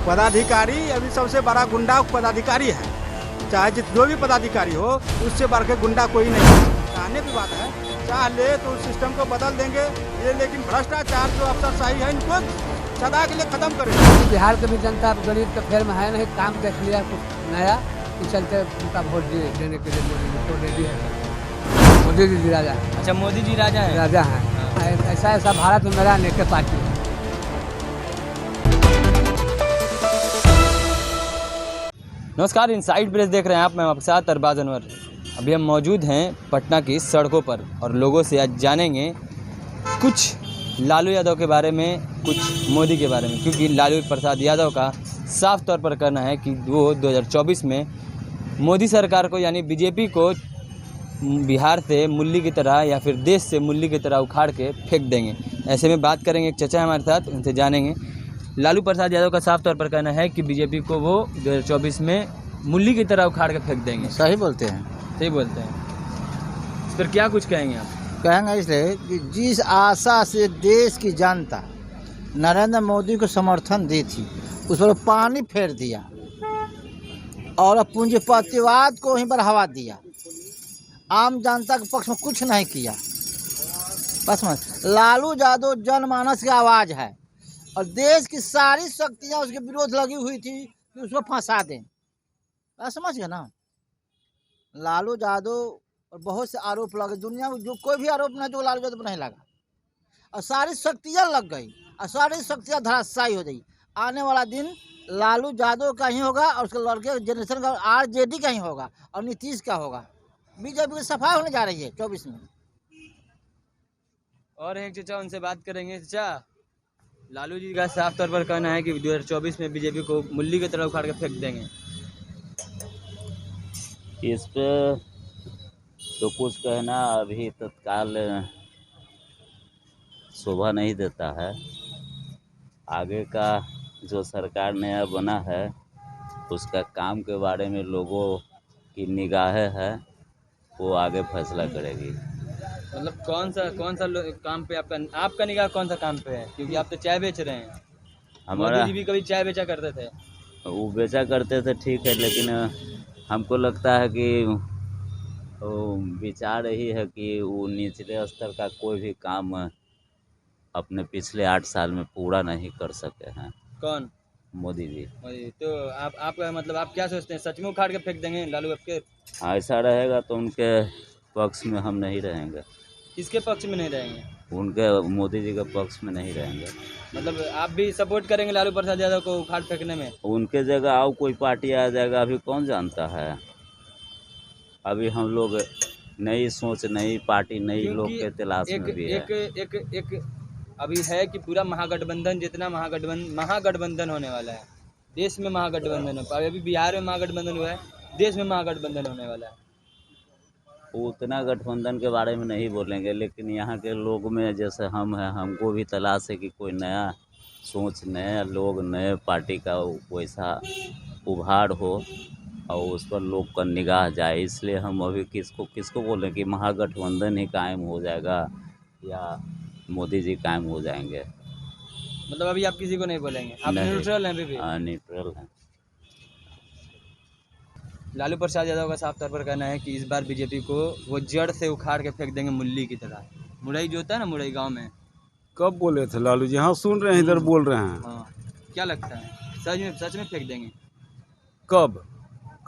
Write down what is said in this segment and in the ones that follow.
पदाधिकारी अभी सबसे बड़ा गुंडा पदाधिकारी है, चाहे जो भी पदाधिकारी हो उससे बढ़ के गुंडा कोई नहीं है। कहने की बात है, चाह ले तो उस सिस्टम को बदल देंगे ये, लेकिन भ्रष्टाचार जो अफसरशाही है इनको सदा के लिए खत्म करेंगे। बिहार की भी जनता गरीब के फेर में है नहीं, काम देख लिया कुछ नया, इस चलते उनका वोट देने के लिए मोदी जी है। मोदी जी राजा है। अच्छा, मोदी जी राजा है। राजा है। ऐसा ऐसा भारत में मेरा नेके पार्टी है। नमस्कार, इनसाइड प्रेस देख रहे हैं आप। मैं आपके साथ अरबाज अनवर। अभी हम मौजूद हैं पटना की सड़कों पर और लोगों से आज जानेंगे कुछ लालू यादव के बारे में, कुछ मोदी के बारे में, क्योंकि लालू प्रसाद यादव का साफ तौर पर कहना है कि वो 2024 में मोदी सरकार को यानी बीजेपी को बिहार से मुल्ली की तरह या फिर देश से मुल्ली की तरह उखाड़ के फेंक देंगे। ऐसे में बात करेंगे, एक चचा हमारे साथ, उनसे जानेंगे। लालू प्रसाद यादव का साफ तौर पर कहना है कि बीजेपी को वो 2024 में मुल्ली की तरह उखाड़ के फेंक देंगे। सही बोलते हैं। सही बोलते हैं। इस पर क्या कुछ कहेंगे आप? कहेंगे इसलिए कि जिस आशा से देश की जनता नरेंद्र मोदी को समर्थन दी थी, उस पर पानी फेर दिया और पूंजीपतिवाद को वहीं बढ़ावा दिया। आम जनता के पक्ष में कुछ नहीं किया। बस लालू यादव जनमानस की आवाज़ है और देश की सारी शक्तियाँ उसके विरोध लगी हुई थी कि उसको फंसा दें। समझ गए ना? लालू यादव और बहुत से आरोप लगे, दुनिया में जो कोई भी आरोप नहीं जो लालू यादव पर नहीं लगा, और सारी शक्तियाँ लग गई और सारी शक्तियाँ धराशायी हो गई। आने वाला दिन लालू यादव का ही होगा और उसके लड़के जनरेशन का आरजेडी का ही होगा और नीतीश का होगा। बीजेपी की सफाई होने जा रही है 24 में। और एक चचा, उनसे बात करेंगे। चचा, लालू जी का साफ तौर पर कहना है कि 2024 में बीजेपी को मुल्ली की तरह उखाड़ के फेंक देंगे। इस पे तो कुछ कहना अभी तत्काल शोभा नहीं देता है। आगे का जो सरकार नया बना है उसका काम के बारे में लोगों की निगाहें है, वो आगे फैसला करेगी। मतलब कौन सा काम पे आपका निगाह कौन सा काम पे है? क्योंकि आप तो चाय बेच रहे हैं। हमारा मोदी जी भी कभी चाय बेचा करते थे। वो बेचा करते थे, ठीक है, लेकिन हमको लगता है कि विचार यही है कि वो निचले स्तर का कोई भी काम अपने पिछले 8 साल में पूरा नहीं कर सके हैं। कौन? मोदी जी। तो आपका मतलब आप क्या सोचते हैं, सच में उखाड़ के फेंक देंगे लालू आपके? ऐसा रहेगा तो उनके पक्ष में हम नहीं रहेंगे। किसके पक्ष में नहीं रहेंगे? उनके मोदी जी के पक्ष में नहीं रहेंगे। मतलब आप भी सपोर्ट करेंगे लालू प्रसाद यादव को उखाड़ फेंकने में? उनके जगह और कोई पार्टी आ जाएगा, अभी कौन जानता है। अभी हम लोग नई सोच, नई पार्टी, नई लोग के तलाश में भी है। एक अभी है कि पूरा महागठबंधन, जितना महागठबंधन होने वाला है, देश में महागठबंधन है। अभी बिहार में महागठबंधन हुआ है, देश में महागठबंधन होने वाला है। उतना गठबंधन के बारे में नहीं बोलेंगे, लेकिन यहाँ के लोग में जैसे हम हैं, हमको भी तलाश है कि कोई नया सोच, नए लोग, नए पार्टी का वैसा उभार हो और उस पर लोग का निगाह जाए। इसलिए हम अभी किसको बोलें कि महागठबंधन ही कायम हो जाएगा या मोदी जी कायम हो जाएंगे। मतलब अभी आप किसी को नहीं बोलेंगे, आप न्यूट्रल हैं? अभी भी न्यूट्रल हैं। लालू प्रसाद यादव का साफ तौर पर कहना है कि इस बार बीजेपी को वो जड़ से उखाड़ के फेंक देंगे मुल्ली की तरह। मुरई जो होता है ना, मुरई गांव में। कब बोले थे लालू जी? हाँ, सुन रहे हैं, इधर बोल रहे हैं। हाँ, क्या लगता है सच में फेंक देंगे? कब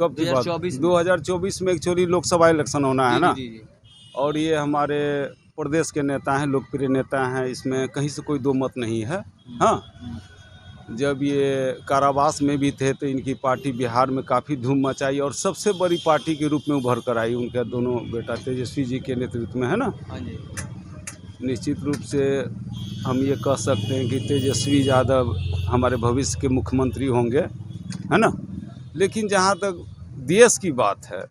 की बात? 2024 में एक्चुअली लोकसभा इलेक्शन होना है ना। जी। और ये हमारे प्रदेश के नेता हैं, लोकप्रिय नेता हैं, इसमें कहीं से कोई दो मत नहीं है। हाँ, जब ये कारावास में भी थे तो इनकी पार्टी बिहार में काफ़ी धूम मचाई और सबसे बड़ी पार्टी के रूप में उभर कर आई। उनके दोनों बेटा तेजस्वी जी के नेतृत्व में, है ना। हाँ जी। निश्चित रूप से हम ये कह सकते हैं कि तेजस्वी यादव हमारे भविष्य के मुख्यमंत्री होंगे, है ना। लेकिन जहाँ तक देश की बात है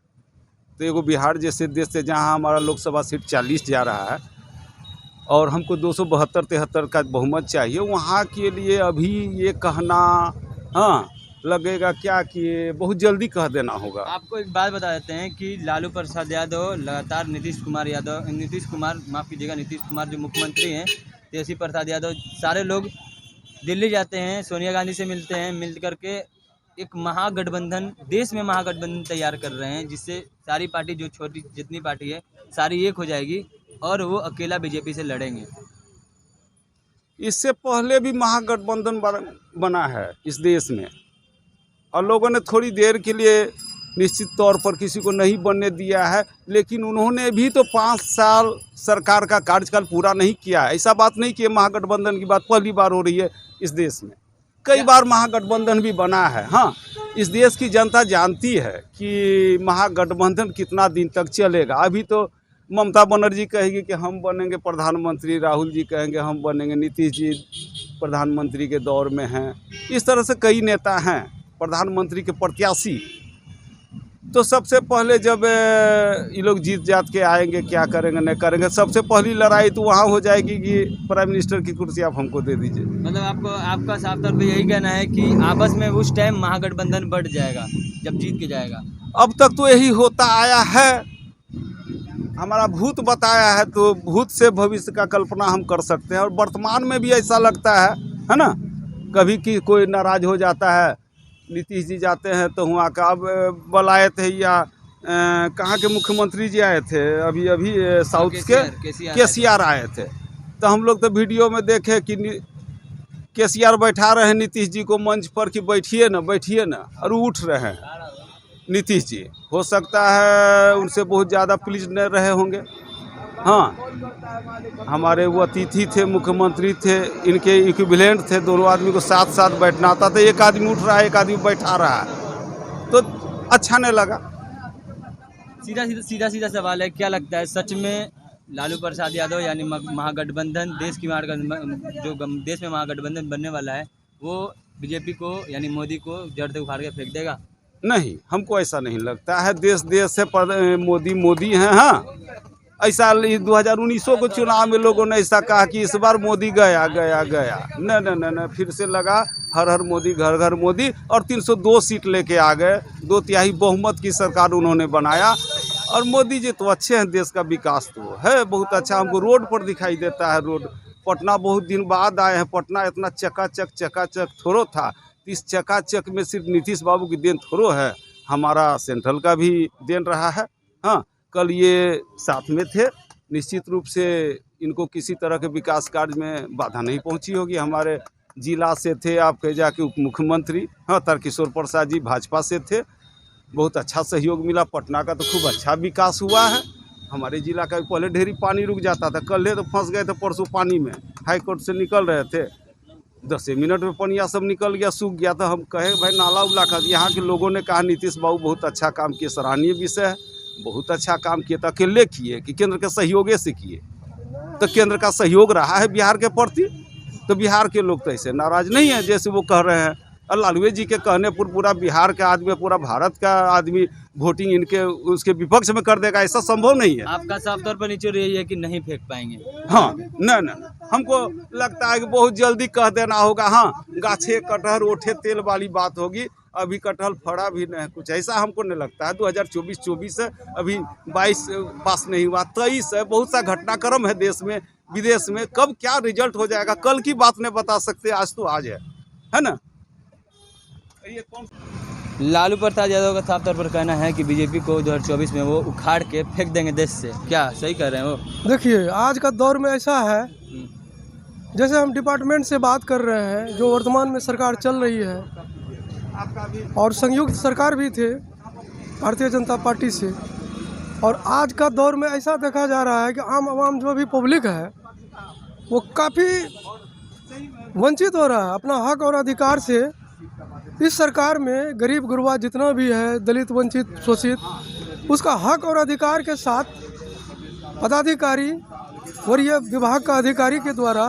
तो एगो बिहार जैसे देश से जहाँ हमारा लोकसभा सीट 40 जा रहा है और हमको 272-73 का बहुमत चाहिए, वहाँ के लिए अभी ये कहना लगेगा क्या कि ये बहुत जल्दी कह देना होगा। आपको एक बात बता देते हैं कि लालू प्रसाद यादव लगातार नीतीश कुमार जो मुख्यमंत्री हैं, तेजस्वी प्रसाद यादव, सारे लोग दिल्ली जाते हैं, सोनिया गांधी से मिलते हैं, मिल करके एक महागठबंधन, देश में महागठबंधन तैयार कर रहे हैं, जिससे सारी पार्टी, जो छोटी जितनी पार्टी है सारी एक हो जाएगी और वो अकेला बीजेपी से लड़ेंगे। इससे पहले भी महागठबंधन बना है इस देश में, और लोगों ने थोड़ी देर के लिए निश्चित तौर पर किसी को नहीं बनने दिया है, लेकिन उन्होंने भी तो 5 साल सरकार का कार्यकाल पूरा नहीं किया है। ऐसा बात नहीं कि महागठबंधन की बात पहली बार हो रही है इस देश में, कई बार महागठबंधन भी बना है। हाँ, इस देश की जनता जानती है कि महागठबंधन कितना दिन तक चलेगा। अभी तो ममता बनर्जी कहेगी कि हम बनेंगे प्रधानमंत्री, राहुल जी कहेंगे हम बनेंगे, नीतीश जी प्रधानमंत्री के दौर में हैं, इस तरह से कई नेता हैं प्रधानमंत्री के प्रत्याशी। तो सबसे पहले जब ये लोग जीत जात के आएंगे, क्या करेंगे नहीं करेंगे, सबसे पहली लड़ाई तो वहाँ हो जाएगी कि प्राइम मिनिस्टर की कुर्सी आप हमको दे दीजिए। मतलब आपका साफ तौर पे यही कहना है कि आपस में उस टाइम महागठबंधन बढ़ जाएगा जब जीत के जाएगा। अब तक तो यही होता आया है, हमारा भूत बताया है, तो भूत से भविष्य का कल्पना हम कर सकते हैं। और वर्तमान में भी ऐसा लगता है ना, कभी कि कोई नाराज हो जाता है, नीतीश जी जाते हैं तो वहाँ का अब बल आए थे, या कहाँ के मुख्यमंत्री जी आए थे अभी साउथ के केसीआर आए थे, तो हम लोग तो वीडियो में देखे कि केसीआर बैठा रहे नीतीश जी को मंच पर कि बैठिए ना, और उठ रहे हैं नीतीश जी। हो सकता है उनसे बहुत ज़्यादा प्लीज नहीं रहे होंगे। हाँ, हमारे वो अतिथि थे, मुख्यमंत्री थे, इनके इक्विवेलेंट थे, दोनों आदमी को साथ साथ बैठना आता था। एक आदमी उठ रहा है, एक आदमी बैठा रहा है, तो अच्छा नहीं लगा। सीधा सवाल है, क्या लगता है सच में लालू प्रसाद यादव यानी महागठबंधन, देश में महागठबंधन बनने वाला है, वो बीजेपी को यानी मोदी को जड़ से उखाड़ के फेंक देगा? नहीं, हमको ऐसा नहीं लगता है। देश से मोदी हैं। हाँ, ऐसा 2019 के चुनाव में लोगों ने ऐसा कहा कि इस बार मोदी गया। नहीं, फिर से लगा हर मोदी, घर घर मोदी, और 302 सीट लेके आ गए, 2/3 बहुमत की सरकार उन्होंने बनाया। और मोदी जी तो अच्छे हैं, देश का विकास तो है बहुत अच्छा। हमको रोड पर दिखाई देता है, रोड पटना बहुत दिन बाद आए हैं, पटना इतना चकाचक थोड़ो था। इस चकाचक में सिर्फ नीतीश बाबू की देन थोड़ो है, हमारा सेंट्रल का भी देन रहा है। हाँ, कल ये साथ में थे, निश्चित रूप से इनको किसी तरह के विकास कार्य में बाधा नहीं पहुंची होगी। हमारे जिला से थे, आप कह जाके उप मुख्यमंत्री, हाँ, तारकिशोर प्रसाद जी भाजपा से थे, बहुत अच्छा सहयोग मिला। पटना का तो खूब अच्छा विकास हुआ है। हमारे जिला का पहले ढेरी पानी रुक जाता था, कल तो फंस गए थे परसों पानी में, हाई कोर्ट से निकल रहे थे, 10 मिनट में पनिया सब निकल गया, सूख गया। तो हम कहे भाई नाला उला का, यहाँ के लोगों ने कहा नीतीश बाबू बहुत अच्छा काम किए, सराहनीय विषय है, बहुत अच्छा काम किए। तो अकेले किए कि केंद्र के सहयोग से किए? तो केंद्र का सहयोग रहा है बिहार के प्रति, तो बिहार के लोग तो ऐसे नाराज नहीं है जैसे वो कह रहे हैं। और लालू जी के कहने पर पूरा बिहार का आदमी, पूरा भारत का आदमी वोटिंग इनके उसके विपक्ष में कर देगा, ऐसा संभव नहीं है। आपका साफ तौर पर निचोड़ यही है कि नहीं फेंक पाएंगे? हाँ, नहीं, हमको लगता है कि बहुत जल्दी कह देना होगा। हाँ, गाछे कटहर ओठे तेल वाली बात होगी, अभी कटहल फड़ा भी नहीं, कुछ ऐसा हमको नहीं लगता है। 2024 है, अभी 22 पास नहीं हुआ, 23 है, बहुत सा घटनाक्रम है देश में विदेश में, कब क्या रिजल्ट हो जाएगा कल की बात नहीं बता सकते, आज तो आज है ना। ये कौन लालू प्रसाद यादव का साफ तौर पर कहना है कि बीजेपी को 2024 में वो उखाड़ के फेंक देंगे देश से, क्या सही कह रहे हैं वो? देखिए, आज का दौर में ऐसा है, जैसे हम डिपार्टमेंट से बात कर रहे हैं, जो वर्तमान में सरकार चल रही है और संयुक्त सरकार भी थे भारतीय जनता पार्टी से, और आज का दौर में ऐसा देखा जा रहा है कि आम आवाम जो भी पब्लिक है वो काफ़ी वंचित हो रहा है अपना हक और अधिकार से। इस सरकार में गरीब गुरबा जितना भी है, दलित, वंचित, शोषित, उसका हक और अधिकार के साथ पदाधिकारी और ये विभाग का अधिकारी के द्वारा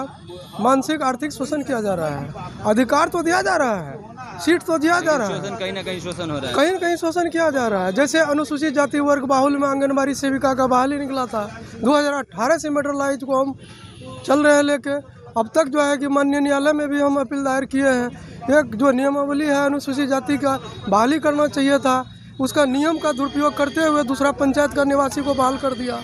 मानसिक आर्थिक शोषण किया जा रहा है। अधिकार तो दिया जा ररहा है, सीट तो दिया जा रहा है, कहीं ना कहीं शोषण हो रहा है, कहीं न कहीं शोषण किया जा रहा है। जैसे अनुसूचित जाति वर्ग बाहुल्य में आंगनबाड़ी सेविका का बहाली निकला था, 2018 से मेट्रोलाइज को हम चल रहे हैं लेके, अब तक जो है कि माननीय न्यायालय में भी हम अपील दायर किए हैं। एक जो नियमावली है अनुसूचित जाति का बहाली करना चाहिए था, उसका नियम का दुरुपयोग करते हुए दूसरा पंचायत का निवासी को बहाल कर दिया।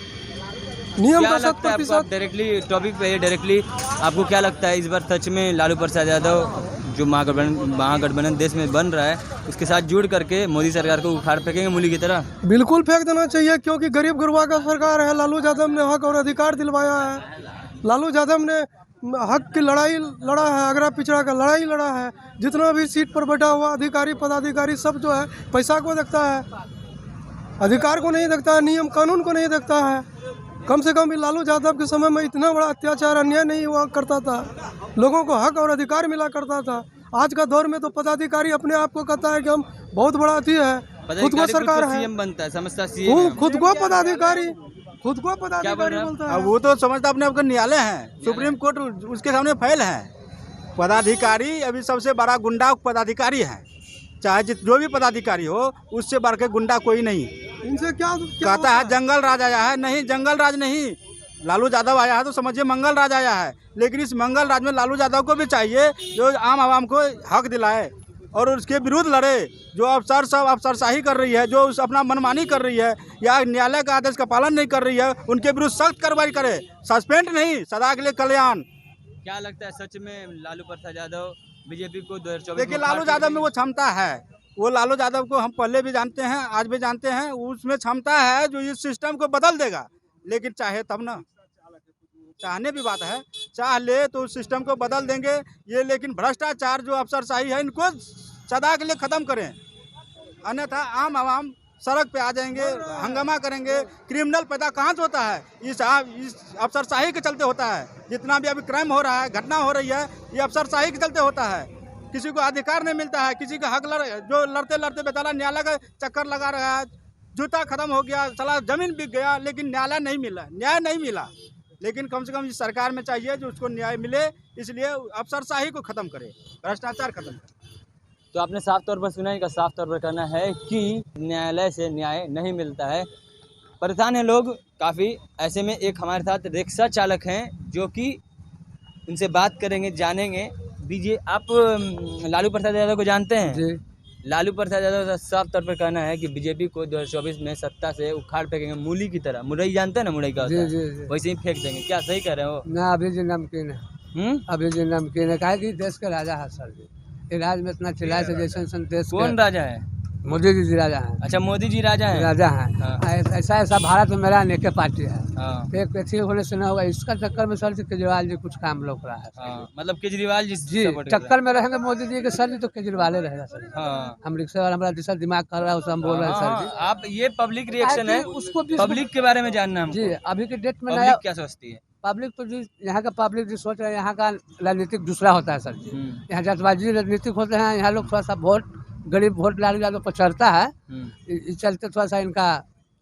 नियम क्या का लगता है आपको, 100%। डायरेक्टली टॉपिक पे है, डायरेक्टली आपको क्या लगता है इस बार सच में लालू प्रसाद यादव जो महागठबंधन देश में बन रहा है उसके साथ जुड़ करके मोदी सरकार को उखाड़ फेंकेंगे मूली की तरह? बिल्कुल फेंक देना चाहिए, क्योंकि गरीब गुरबा का सरकार है। लालू यादव ने हक और अधिकार दिलवाया है। लालू यादव ने हक की लड़ाई लड़ा है, अगरा पिछड़ा का लड़ाई लड़ा है। जितना भी सीट पर बैठा हुआ अधिकारी पदाधिकारी सब जो है पैसा को देखता है, अधिकार को नहीं देखता है, नियम कानून को नहीं देखता है। कम से कम भी लालू यादव के समय में इतना बड़ा अत्याचार अन्याय नहीं हुआ करता था, लोगों को हक और अधिकार मिला करता था। आज का दौर में तो पदाधिकारी अपने आप को कहता है कि हम बहुत बड़ा अति है, खुद को सरकार है, सीएम बनता है, समझता सीएम खुद को पदाधिकारी बोलता है। वो तो समझता अपने आपको न्यायालय है, सुप्रीम कोर्ट उसके सामने फैल है। पदाधिकारी अभी सबसे बड़ा गुंडा पदाधिकारी है, चाहे जो भी पदाधिकारी हो उससे बढ़ के गुंडा कोई नहीं। इनसे क्या कहता है जंगल राज आया है, नहीं जंगल राज नहीं, लालू यादव आया है तो समझिए मंगल राज आया है। लेकिन इस मंगल राज में लालू यादव को भी चाहिए जो आम आवाम को हक दिलाए और उसके विरुद्ध लड़े। जो अफसर सब अफसरशाही कर रही है, जो अपना मनमानी कर रही है या न्यायालय का आदेश का पालन नहीं कर रही है, उनके विरुद्ध सख्त कार्रवाई करे, सस्पेंड नहीं, सदा के लिए कल्याण। क्या लगता है सच में लालू प्रसाद यादव बीजेपी को 2024 देखिए लालू यादव में वो क्षमता है, वो लालू यादव को हम पहले भी जानते हैं, आज भी जानते हैं, उसमें क्षमता है जो इस सिस्टम को बदल देगा। लेकिन चाहे तब ना, चाहने भी बात है, चाह ले तो उस सिस्टम को बदल देंगे ये। लेकिन भ्रष्टाचार जो अफसरशाही है इनको सदा के लिए खत्म करें, अन्यथा आम आवाम सड़क पे आ जाएंगे, हंगामा करेंगे। क्रिमिनल पैदा कहाँ से होता है? इस अफसरशाही के चलते होता है। जितना भी अभी क्राइम हो रहा है, घटना हो रही है, ये अफसरशाही के चलते होता है। किसी को अधिकार नहीं मिलता है, किसी का हक जो लड़ते लड़ते बेचारा न्यायालय का चक्कर लगा रहा है, जूता खत्म हो गया, चला जमीन बिक गया, लेकिन न्यायालय नहीं मिला, न्याय नहीं मिला। लेकिन कम से कम इस सरकार में चाहिए जो उसको न्याय मिले, इसलिए अफसरशाही को खत्म करे, भ्रष्टाचार खत्म करे। तो आपने साफ तौर पर सुना, इनका साफ तौर पर कहना है कि न्यायालय से न्याय नहीं मिलता है, परेशान है लोग काफ़ी। ऐसे में एक हमारे साथ रिक्शा चालक हैं जो कि उनसे बात करेंगे, जानेंगे। आप लालू प्रसाद यादव को जानते हैं? जी लालू प्रसाद यादव का साफ तौर पर कहना है कि बीजेपी को 2024 में सत्ता से उखाड़ फेंकेंगे मूली की तरह। मुरई जानते हैं ना, मुरई का होता है, जी वैसे ही फेंक देंगे। क्या सही कह रहे हो? ना अभी जी नमकीन है, अभी जी नमकीन है, कहा कि देश के राजा है सर जी। ये राज में इतना चिल्लाए से जैसे देश कौन राजा है? मोदी जी राजा हैं। अच्छा, मोदी जी राजा हैं। राजा हैं। हाँ। ऐसा ऐसा भारत में मेरा नेके पार्टी है, हाँ। एक ठीक होने से ना होगा। इसका चक्कर में सर जी केजरीवाल जी कुछ काम लोग रहा है। हाँ, मतलब केजरीवाल जी जी चक्कर में रहेंगे मोदी जी के सर जी तो केजरीवाल ही रहेगा सर जी। हाँ। हम रिक्शा वाला हमारा जिसका दिमाग कर रहा है उसे हम बोल रहे हैं सर जी। आप ये पब्लिक रिएक्शन है, उसको भी पब्लिक के बारे में जानना है जी। हमको। अभी के डेट में पब्लिक क्या सोचती है? पब्लिक तो जी यहाँ का पब्लिक जी सोच रहे हैं, यहाँ का राजनीतिक दूसरा होता है सर जी। यहाँ जातवादी राजनीतिक होते हैं, यहाँ लोग थोड़ा सा वोट गरीब वोट लालू यादव पर चढ़ता है, इस चलते थोड़ा सा इनका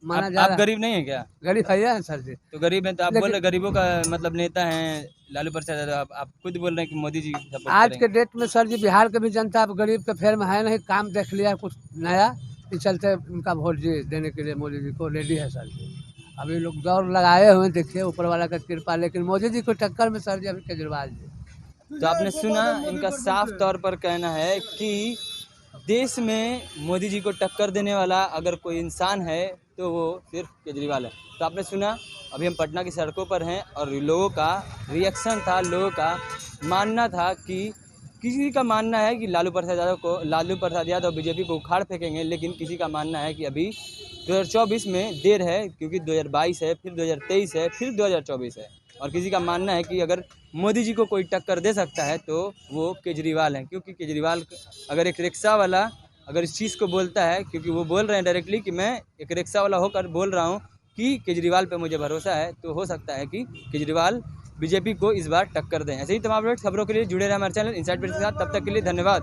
माना जा रहा है। आप गरीब नहीं है क्या? गरीब है सर जी। तो गरीब है तो आप बोल रहे गरीबों का मतलब नेता है लालू प्रसाद यादव, आप खुद बोल रहे हैं कि मोदी जी सपोर्ट आज करेंगे। के डेट में सर जी बिहार के भी जनता अब गरीब के फेर में है नहीं, काम देख लिया कुछ नया, इस चलते उनका वोट जी देने के लिए मोदी जी को रेडी है सर जी। अभी लोग दौड़ लगाए हुए, देखिए ऊपर वाला का कृपा। लेकिन मोदी जी को टक्कर में सर जी अभी केजरीवाल जी। तो आपने सुना, इनका साफ तौर पर कहना है कि देश में मोदी जी को टक्कर देने वाला अगर कोई इंसान है तो वो सिर्फ केजरीवाल है। तो आपने सुना, अभी हम पटना की सड़कों पर हैं और लोगों का रिएक्शन था, लोगों का मानना था कि किसी का मानना है कि लालू प्रसाद यादव बीजेपी को उखाड़ फेंकेंगे, लेकिन किसी का मानना है कि अभी 2024 में देर है, क्योंकि 2022 है, फिर 2023 है, फिर 2024 है। और किसी का मानना है कि अगर मोदी जी को कोई टक्कर दे सकता है तो वो केजरीवाल हैं, क्योंकि केजरीवाल अगर एक रिक्शा वाला अगर इस चीज़ को बोलता है, क्योंकि वो बोल रहे हैं डायरेक्टली कि मैं एक रिक्शा वाला होकर बोल रहा हूँ कि केजरीवाल पे मुझे भरोसा है, तो हो सकता है कि केजरीवाल बीजेपी को इस बार टक्कर दें। ऐसे ही तमाम खबरों के लिए जुड़े रहे हमारे चैनल इनसाइड ब्रेज के साथ। तब तक के लिए धन्यवाद।